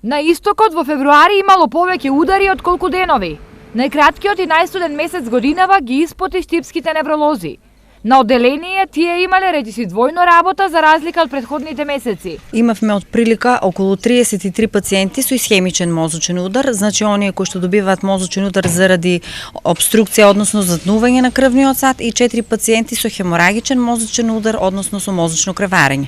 На истокот во февруари имало повеќе удари од колку денови. Најкраткиот и најстуден месец годинава ги испоти штипските невролози. На одделение тие имале речиси двојно работа за разлика од претходните месеци. Имавме отприлика околу 33 пациенти со исхемичен мозочен удар, значи оние кои што добиваат мозочен удар заради обструкција, односно затнување на крвниот сад, и 4 пациенти со хеморагичен мозочен удар, односно со мозочно креварење.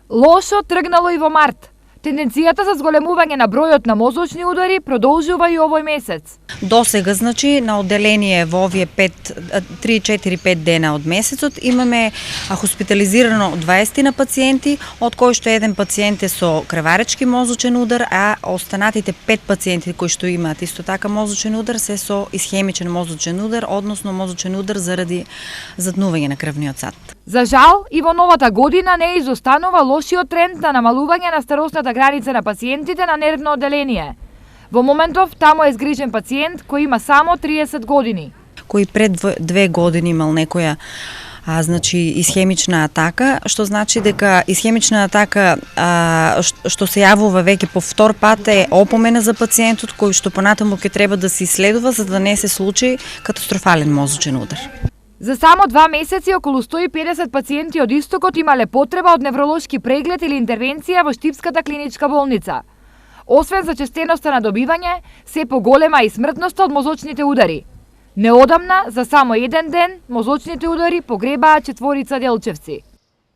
Лошо тргнало и во март. Тенденцијата за зголемување на бројот на мозочни удари продолжува и овој месец. До сега, значи, на одделение во овие 3-4-5 дена од месецот имаме хоспитализирано 20 на пациенти, од кои што еден пациент е со креваречки мозочен удар, а останатите 5 пациенти кои што имаат исто така мозочен удар се со исхемичен мозочен удар, односно мозочен удар заради затнување на крвниот сад. За жал, и во новата година не изостанува лошиот тренд на намалување на старосната граница на пациентите на нервно одделение. Во моментов таму е згрижен пациент кој има само 30 години. Кој пред 2 години имал некоја значи исхемична атака, што значи дека исхемична атака што се јавува веќе по втор пат е опомена за пациентот кој што понатаму ќе треба да се исследува за да не се случи катастрофален мозочен удар. За само 2 месеци околу 150 пациенти од истокот имале потреба од невролошки преглед или интервенција во Штипската клиничка болница. Освен за честеноста на добивање, се поголема и смртноста од мозочните удари. Неодамна, за само еден ден, мозочните удари погребаа 4 делчевци.